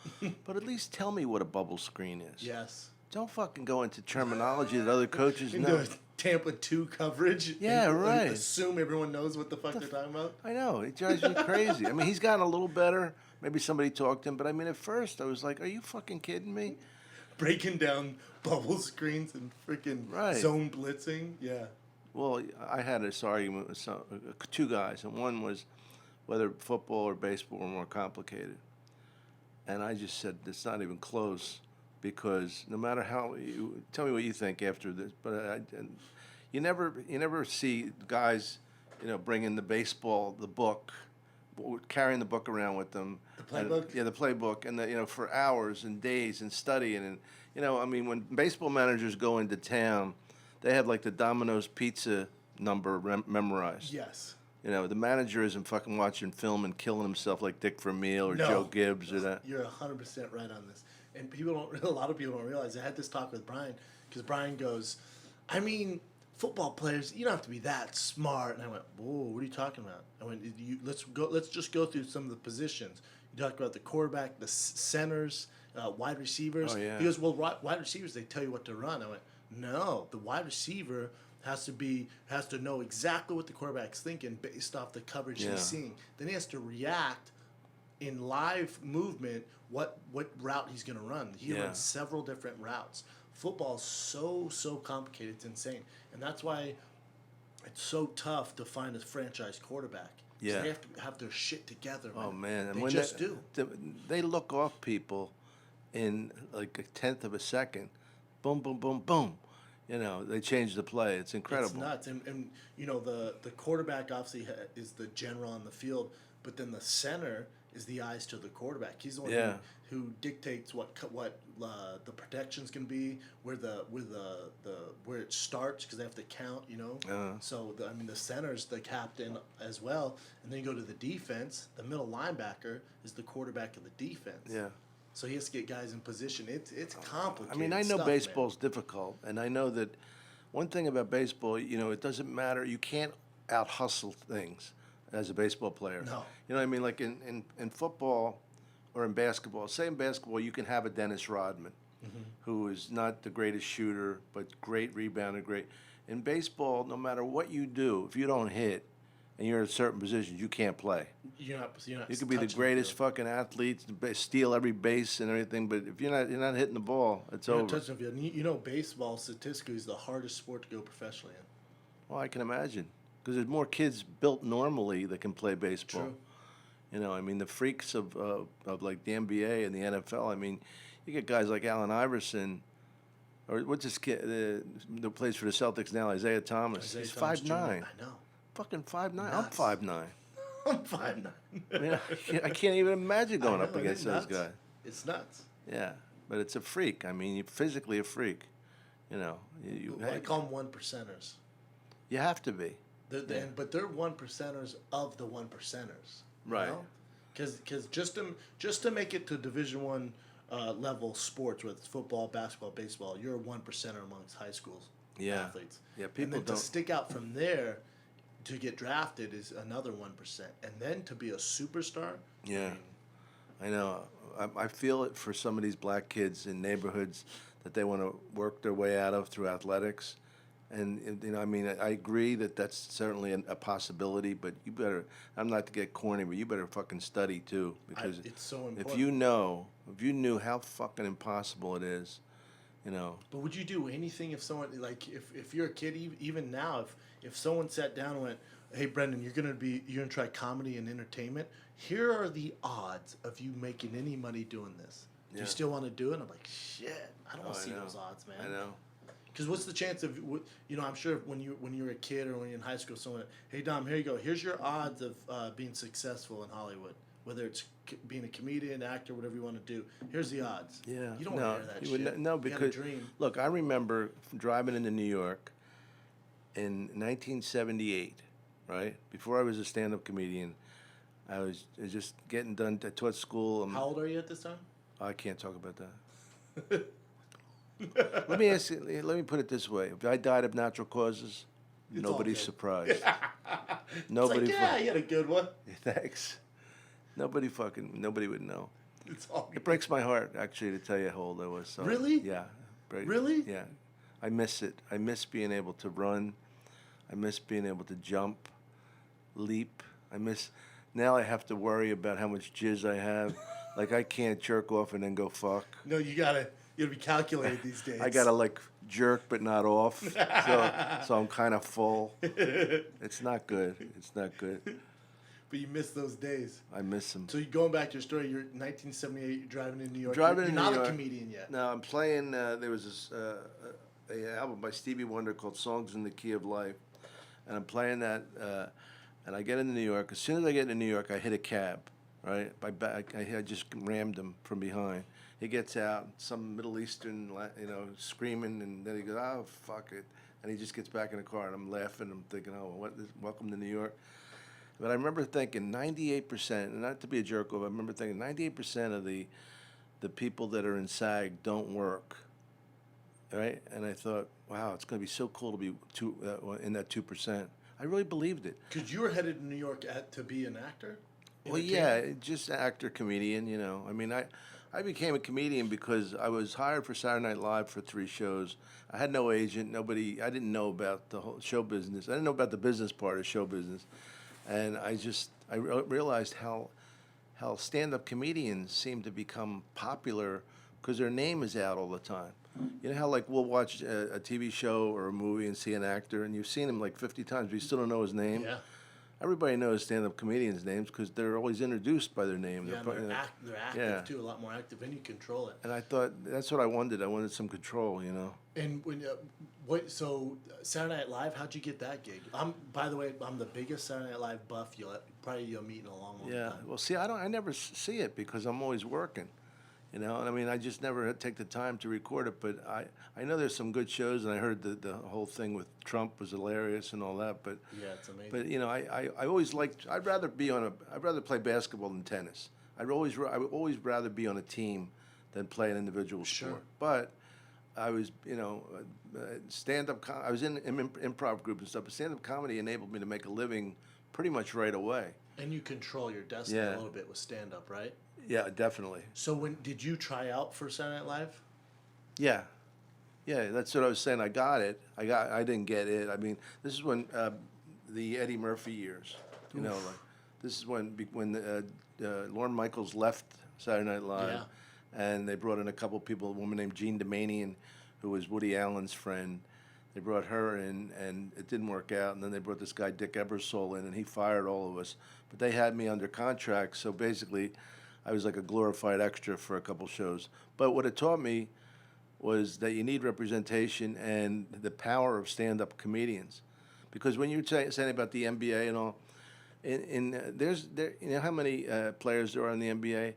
but at least tell me what a bubble screen is. Yes. Don't fucking go into terminology that other coaches Into know. a Tampa 2 coverage. Yeah, and, right. Assume everyone knows what the fuck they're talking about. I know it drives me crazy. I mean, he's gotten a little better. Maybe somebody talked to him, but I mean, at first I was like, "Are you fucking kidding me?" Breaking down bubble screens and freaking Right. zone blitzing. Yeah. Well, I had this argument with two guys, and one was whether football or baseball were more complicated. And I just said, it's not even close, because no matter how, tell me what you think after this, but you never see guys, bringing the baseball, the book, carrying the book around with them. The playbook? Yeah, the playbook, and for hours and days and studying. And, I mean, when baseball managers go into town, they have like the Domino's pizza number memorized. Yes. The manager isn't fucking watching film and killing himself like Dick Vermeil or No. Joe Gibbs or that. You're 100% right on this. And a lot of people don't realize. I had this talk with Brian, because Brian goes, I mean, football players, you don't have to be that smart. And I went, whoa, what are you talking about? I went, let's just go through some of the positions. You talked about the quarterback, the centers, wide receivers. Oh, yeah. He goes, well, wide receivers, they tell you what to run. I went, no, the wide receiver has to know exactly what the quarterback's thinking based off the coverage Yeah. he's seeing. Then he has to react in live movement what route he's going to run. He Yeah. runs several different routes. Football's so complicated, it's insane. And that's why it's so tough to find a franchise quarterback. 'Cause Yeah. they have to have their shit together. Oh, man. They when just do. They look off people in like a tenth of a second. Boom, boom, boom, boom. They change the play. It's incredible. It's nuts. And the quarterback obviously is the general on the field, but then the center is the eyes to the quarterback. He's the one Yeah. who dictates what the protection's going to be, where it starts, because they have to count. So the center's the captain as well, and then you go to the defense. The middle linebacker is the quarterback of the defense. Yeah. So he has to get guys in position. It's complicated. I mean, I know stuff, baseball's difficult, and I know that one thing about baseball, it doesn't matter. You can't out hustle things as a baseball player. No. You know what I mean? Like in football or in basketball. Say in basketball, you can have a Dennis Rodman, who is not the greatest shooter, but great rebounder, great. In baseball, no matter what you do, if you don't hit and you're in certain positions, you can't play. You're not You could be the touching greatest field. fucking athlete, steal every base and everything, but if you're not hitting the ball, it's You're over. not touching the field. And baseball statistically is the hardest sport to go professionally in. Well, I can imagine, because there's more kids built normally that can play baseball. True. I mean, the freaks of like the NBA and the NFL. I mean, you get guys like Allen Iverson, or what's this kid that plays for the Celtics now, Isaiah Thomas. He's Thomas Jr. 5'9". I know. Fucking 5'9". I'm Nuts. 5'9". I'm 5'9". I mean, I can't even imagine going up I know, against isn't it those nuts? guys. It's nuts. Yeah, but it's a freak. I mean, you're physically a freak. I call them one percenters. You have to be. But they're one percenters of the one percenters. Right. Because just to make it to Division One level sports, whether it's football, basketball, baseball, you're a one percenter amongst high school athletes. Yeah, And people then don't. to stick out from there to get drafted is another 1%, and then to be a superstar. Yeah, I know. I feel it for some of these black kids in neighborhoods that they want to work their way out of through athletics. And I mean, I agree that that's certainly a possibility, but you better, I'm not to get corny, but you better fucking study too, because It's so important. if you knew how fucking impossible it is, But would you do anything if someone, like, if you're a kid, even now, if someone sat down and went, hey, Brendan, you're gonna try comedy and entertainment. Here are the odds of you making any money doing this. Do Yeah. you still want to do it? I'm like, shit, I don't want Oh, to see I know. those odds, man. I know. Because what's the chance of, I'm sure when you were a kid or when you're in high school, someone, hey, Dom, here you go. Here's your odds of being successful in Hollywood. Whether it's being a comedian, actor, whatever you want to do. Here's the odds. Yeah. You don't want to hear that you would shit. No, You because had a dream. look, I remember driving into New York in 1978, right? Before I was a stand-up comedian, I was just getting done. I taught school. How old are you at this time? I can't talk about that. Let me ask you, let me put it this way: if I died of natural causes, It's all nobody's good. surprised. It's Nobody. like, yeah, you had a good one. Thanks. Nobody would know. It's all It good. breaks my heart actually to tell you how old I was. So, Really? Yeah. Really? Yeah. I miss it. I miss being able to run. I miss being able to jump, leap. I miss. Now I have to worry about how much jizz I have. Like I can't jerk off and then go fuck. No, you gotta be calculated these days. I gotta like jerk but not off. So I'm kind of full. It's not good. It's not good. But you miss those days. I miss them. So you going back to your story, you're 1978, you're driving in New York. Driving you're in not New a York. comedian yet. No, I'm playing. There was this a album by Stevie Wonder called "Songs in the Key of Life," and I'm playing that. And I get into New York. As soon as I get into New York, I hit a cab. Right, I just rammed him from behind. He gets out, some Middle Eastern, screaming, and then he goes, "Oh fuck it," and he just gets back in the car, and I'm laughing. I'm thinking, "Oh, welcome to New York." But I remember thinking 98%, and not to be a jerk off, I remember thinking 98% of the people that are in SAG don't work, right? And I thought, wow, it's going to be so cool to be in that 2%. I really believed it. Because you were headed to New York to be an actor? Well, yeah, just actor, comedian, I mean, I became a comedian because I was hired for Saturday Night Live for 3 shows. I had no agent, nobody, I didn't know about the whole show business. I didn't know about the business part of show business. And I realized how stand-up comedians seem to become popular because their name is out all the time. You know how like we'll watch a TV show or a movie and see an actor and you've seen him like 50 times, but you still don't know his name. Yeah. Everybody knows stand-up comedians' names because they're always introduced by their name. Yeah, and they're active Yeah. too, a lot more active, and you control it. And I thought that's what I wanted. I wanted some control, And when so Saturday Night Live, how'd you get that gig? By the way, I'm the biggest Saturday Night Live buff you'll meet in a long Yeah. time. Well, see, I never see it because I'm always working, And I mean, I just never take the time to record it. But I know there's some good shows, and I heard the whole thing with Trump was hilarious and all that. But Yeah, it's amazing. But I always liked. I'd rather play basketball than tennis. I would always rather be on a team than play an individual Sure. sport. But I was, stand-up. I was in improv group and stuff. But stand-up comedy enabled me to make a living pretty much right away. And you control your destiny a little bit with stand-up, right? Yeah, definitely. So did you try out for Saturday Night Live? Yeah, that's what I was saying. I got it. I didn't get it. I mean, this is when the Eddie Murphy years. This is when Lorne Michaels left Saturday Night Live, Yeah. and they brought in a couple people. A woman named Jean Demanian, who was Woody Allen's friend. They brought her in, and it didn't work out. And then they brought this guy Dick Ebersol in, and he fired all of us. But they had me under contract, so basically, I was like a glorified extra for a couple shows. But what it taught me was that you need representation and the power of stand-up comedians, because when you're saying about the NBA and all, you know how many players there are in the NBA?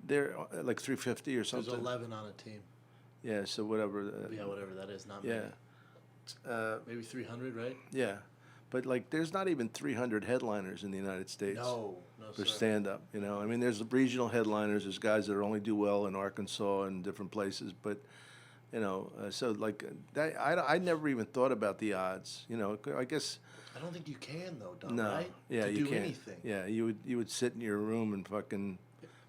They're like 350 or something. There's 11 on a team. Yeah, so whatever. Whatever that is, not Yeah. many. Maybe 300, right? Yeah, but like there's not even 300 headliners in the United States. No, For sir. stand-up, I mean, there's regional headliners. There's guys that only do well in Arkansas and different places, but so like that, I never even thought about the odds. I guess. I don't think you can though, Don. No, Right? yeah, to you do can't. anything. Yeah, you would sit in your room and fucking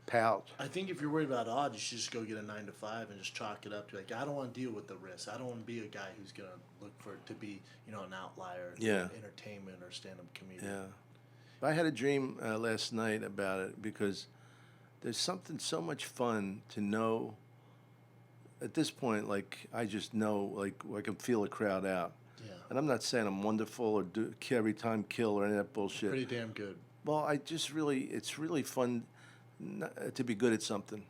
pout. I think if you're worried about odds, you should just go get a 9 to 5 and just chalk it up to like, I don't want to deal with the risk. I don't want to be a guy who's gonna look for it to be, an outlier, Yeah. entertainment or stand-up comedian. Yeah, I had a dream last night about it because there's something so much fun to know. At this point, like I just know, like I can feel a crowd out. Yeah. And I'm not saying I'm wonderful or do every time kill or any of that bullshit. Pretty damn good. Well, it's really fun to be good at something.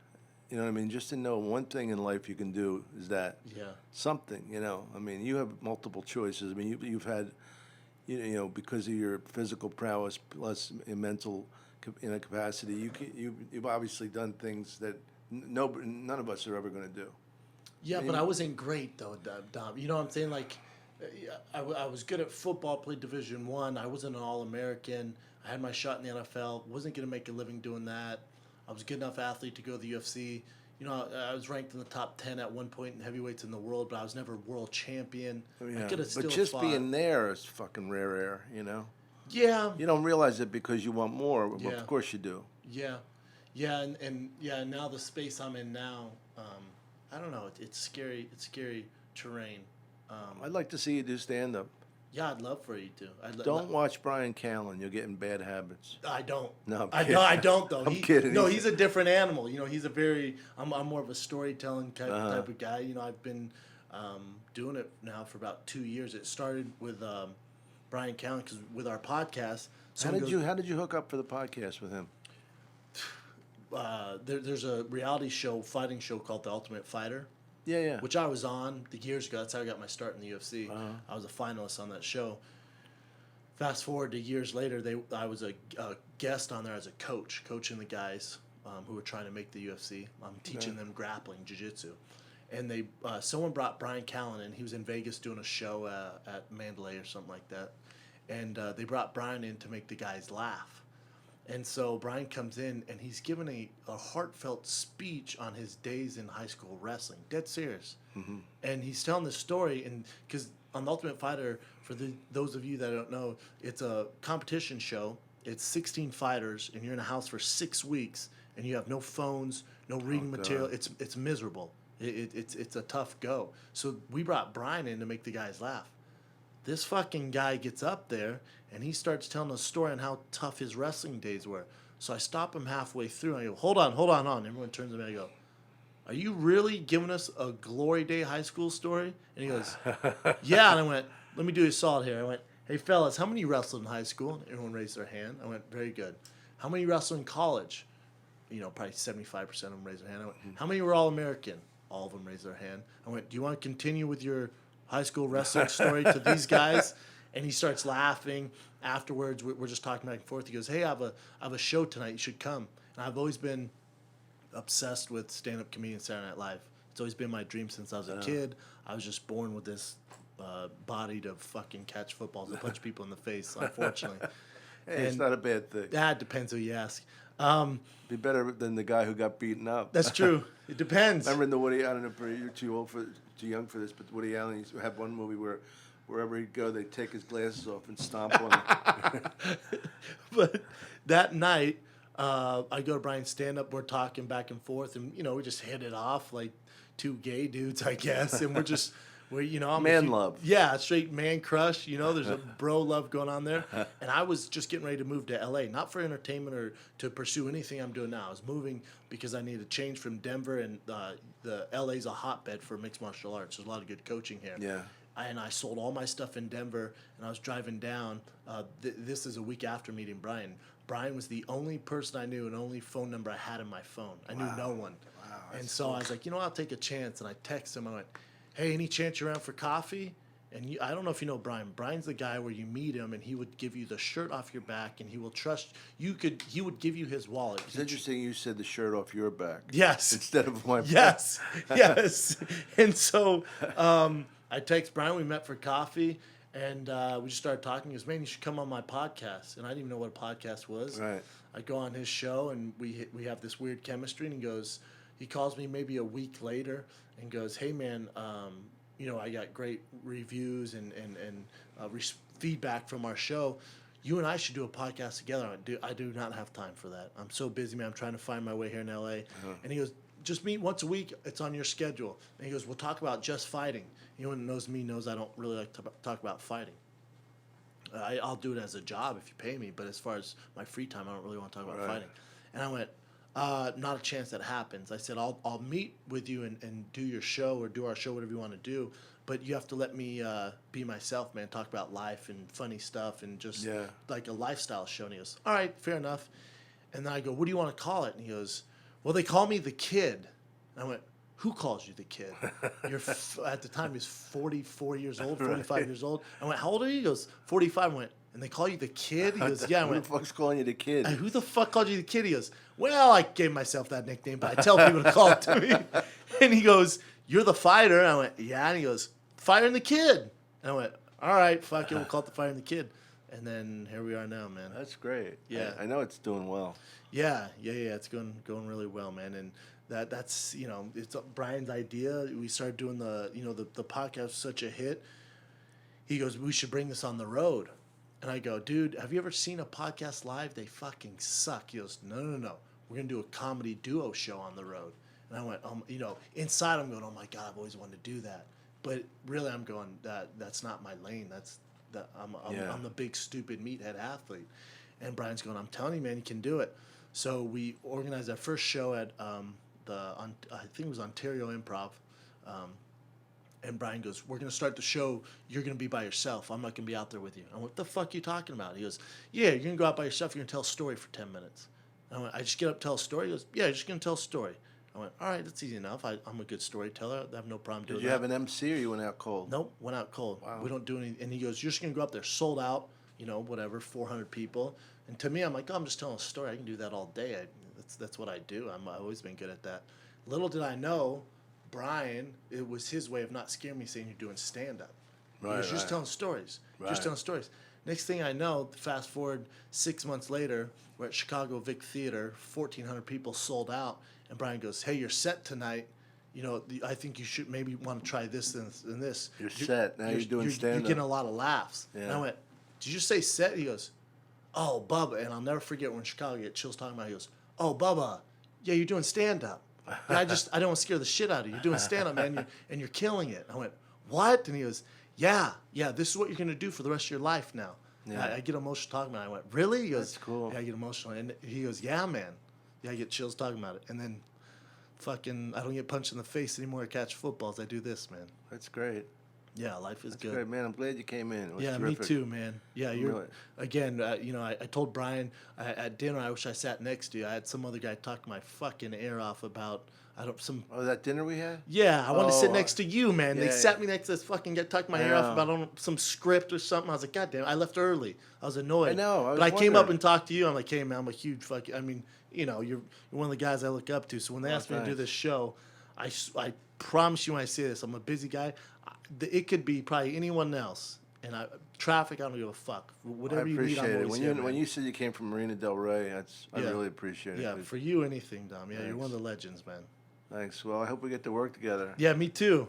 You know what I mean? Just to know one thing in life you can do is that. Yeah. Something, I mean, you have multiple choices. I mean, you've had, because of your physical prowess plus mental capacity, you've obviously done things that none of us are ever going to do. Yeah, but I wasn't great though, Dom. You know what I'm saying? Like, I was good at football, played Division I. I wasn't an All-American. I had my shot in the NFL. Wasn't gonna make a living doing that. I was a good enough athlete to go to the UFC. I was ranked in the top 10 at one point in heavyweights in the world, but I was never world champion. Oh, I yeah. could have still But just fought. being there is fucking rare air, you know? Yeah. You don't realize it because you want more, but Yeah. of course you do. Yeah. Yeah, and now the space I'm in now, I don't know, it's scary. It's scary terrain. I'd like to see you do stand-up. Yeah, I'd love for you to. Don't watch Brian Callen. You'll get in bad habits. I don't. No, I'm I kidding. don't. I don't though. I'm kidding. No, he's a different animal. He's a very. I'm more of a storytelling type of guy. I've been doing it now for about 2 years. It started with Brian Callen because with our podcast. How did you hook up for the podcast with him? There's a reality show, fighting show called The Ultimate Fighter. Yeah, yeah. Which I was on the years ago. That's how I got my start in the UFC. I was a finalist on that show. Fast forward to years later, I was a guest on there as a coach, coaching the guys who were trying to make the UFC. I'm teaching them grappling, jiu-jitsu. And someone brought Brian Callen in. He was in Vegas doing a show at Mandalay or something like that. And they brought Brian in to make the guys laugh. And so Brian comes in, and he's given a heartfelt speech on his days in high school wrestling. Dead serious. Mm-hmm. And he's telling the story, and because on The Ultimate Fighter, for those of you that don't know, it's a competition show. It's 16 fighters, and you're in a house for 6 weeks, and you have no phones, no reading material. It's miserable. It's a tough go. So we brought Brian in to make the guys laugh. This fucking guy gets up there, and he starts telling a story on how tough his wrestling days were. So I stop him halfway through, and I go, hold on. Everyone turns to me, and I go, are you really giving us a glory day high school story? And he goes, yeah. And I went, let me do a solid here. I went, hey, fellas, how many wrestled in high school? And everyone raised their hand. I went, very good. How many wrestled in college? Probably 75% of them raised their hand. I went, how many were All-American? All of them raised their hand. I went, do you want to continue with your high school wrestling story to these guys? And he starts laughing. Afterwards, we're just talking back and forth. He goes, hey, I have a show tonight. You should come. And I've always been obsessed with stand-up comedian Saturday Night Live. It's always been my dream since I was a kid. I was just born with this body to fucking catch footballs and punch people in the face, unfortunately. Hey, it's not a bad thing. That depends who you ask. Be better than the guy who got beaten up. That's true. It depends. Remember in the Woody? I don't know if you're too young for this, but Woody Allen used to have one movie where wherever he'd go, they'd take his glasses off and stomp on him. But that night, I go to Brian's stand-up. We're talking back and forth, and we just hit it off like two gay dudes, I guess. And I'm man love. Yeah, straight man crush. There's a bro love going on there. And I was just getting ready to move to L.A., not for entertainment or to pursue anything I'm doing now. I was moving because I needed a change from Denver, and the L.A.'s a hotbed for mixed martial arts. There's a lot of good coaching here. Yeah. And I sold all my stuff in Denver, and I was driving down. This is a week after meeting Brian. Brian was the only person I knew and only phone number I had in my phone. I knew no one. Wow, and so I was like, I'll take a chance. And I texted him. I went, hey, any chance you're around for coffee? And I don't know if you know Brian. Brian's the guy where you meet him, and he would give you the shirt off your back, and he will trust you. He would give you his wallet. It's interesting you said the shirt off your back. Yes. Instead of my back. Yes. Yes. And so I text Brian. We met for coffee, and we just started talking. He goes, man, you should come on my podcast. And I didn't even know what a podcast was. Right. I go on his show, and we have this weird chemistry. And he calls me maybe a week later and goes, hey, man, I got great reviews and feedback from our show. You and I should do a podcast together. I do not have time for that. I'm so busy, man. I'm trying to find my way here in L.A. And he goes, just meet once a week. It's on your schedule. And he goes, we'll talk about just fighting. Anyone who knows me knows I don't really like to talk about fighting. I'll do it as a job if you pay me, but as far as my free time, I don't really want to talk about fighting. And I went, not a chance that happens. I said, I'll meet with you and do your show or do our show, whatever you want to do, but you have to let me be myself, man, talk about life and funny stuff and just like a lifestyle show. And he goes, all right, fair enough. And then I go, what do you want to call it? And he goes, well, they call me the Kid. And I went, who calls you the Kid? At the time, he was 44 years old, 45 years old. I went, how old are you? He goes, 45. I went, and they call you the Kid? He goes, yeah. I went, who the fuck's calling you the Kid? Who the fuck called you the Kid? He goes, well, I gave myself that nickname, but I tell people to call it to me. And he goes, you're the fighter? And I went, yeah. And he goes, Fighter and the Kid. And I went, all right, fuck it, we'll call it the Fighter and the Kid. And then here we are now, man. That's great. Yeah. I know it's doing well. Yeah. It's going really well, man. And that's it's Brian's idea. We started doing the podcast was such a hit. He goes, we should bring this on the road. And I go, dude, have you ever seen a podcast live? They fucking suck. He goes, no. We're going to do a comedy duo show on the road. And I went, inside I'm going, oh my God, I've always wanted to do that. But really I'm going, that's not my lane. I'm the big stupid meathead athlete. And Brian's going, I'm telling you, man, you can do it. So we organized our first show at I think it was Ontario Improv. And Brian goes, we're going to start the show. You're going to be by yourself. I'm not going to be out there with you. I went, what the fuck are you talking about? He goes, yeah, you're going to go out by yourself. You're going to tell a story for 10 minutes. I went, I just get up, tell a story? He goes, yeah, just going to tell a story. I went, all right, that's easy enough. I'm a good storyteller. I have no problem doing that. Did you have an MC or you went out cold? Nope, went out cold. Wow. We don't do any. And he goes, you're just going to go up there, sold out, whatever, 400 people. And to me, I'm like, I'm just telling a story. I can do that all day. That's what I do. I've always been good at that. Little did I know, Brian, it was his way of not scaring me, saying you're doing stand-up. You're just telling stories. Just telling stories. Next thing I know, fast forward 6 months later, we're at Chicago Vic Theater, 1,400 people sold out, and Brian goes, hey, you're set tonight. I think you should maybe want to try this and this. You're set. Now you're doing stand-up. You're getting a lot of laughs. Yeah. And I went, did you say set? He goes, oh, Bubba. And I'll never forget when in Chicago, I get chills talking about it. He goes, oh, Bubba, yeah, you're doing stand-up. I don't want to scare the shit out of you. You're doing stand-up, man, and you're killing it. I went, what? And he goes, yeah, this is what you're going to do for the rest of your life now. Yeah. I get emotional talking about it. I went, really? He goes, that's cool. Yeah, I get emotional. And he goes, yeah, man. Yeah, I get chills talking about it. And then I don't get punched in the face anymore to catch footballs. I do this, man. That's great. Yeah, life is good. Great, man. I'm glad you came in. It was terrific. Me too, man. Yeah, really. Again. I told Brian at dinner. I wish I sat next to you. I had some other guy talk my fucking ear off about that dinner we had. Yeah, I wanted to sit next to you, man. Yeah, they sat me next to this fucking guy, talked my ear off about some script or something. I was like, God damn, I left early. I was annoyed. I know. But I came up and talked to you. I'm like, hey, man, I'm a huge fucking. I mean, you're one of the guys I look up to. So when they asked me to do this show, I promise you when I say this, I'm a busy guy. It could be probably anyone else. And traffic, I don't give a fuck. Whatever you need, I'm always here, when you said you came from Marina Del Rey, I really appreciate it. Yeah, for you, anything, Dom. Yeah, you're one of the legends, man. Thanks. Well, I hope we get to work together. Yeah, me too.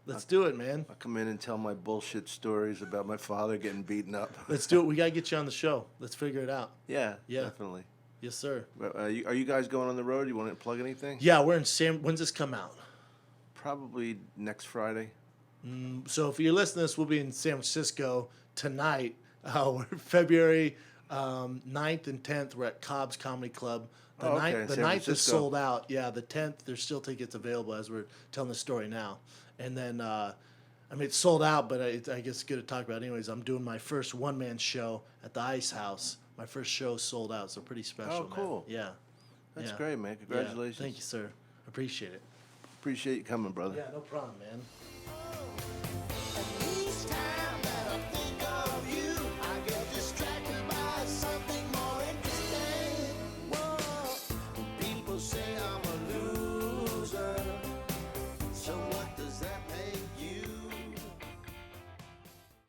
Let's do it, man. I'll come in and tell my bullshit stories about my father getting beaten up. Let's do it. We got to get you on the show. Let's figure it out. Yeah, definitely. Yes, sir. Are you guys going on the road? You want to plug anything? Yeah, we're in when's this come out? Probably next Friday. So if you're listening to this, we'll be in San Francisco tonight. We're February 9th and 10th. We're at Cobb's Comedy Club. The 9th is sold out. Yeah, the 10th, there's still tickets available as we're telling the story now. And then, it's sold out, but I guess it's good to talk about anyways. I'm doing my first one-man show at the Ice House. My first show sold out, so pretty special, man. Cool. Yeah. That's great, man. Congratulations. Yeah. Thank you, sir. Appreciate it. Appreciate you coming, brother. Yeah, no problem, man.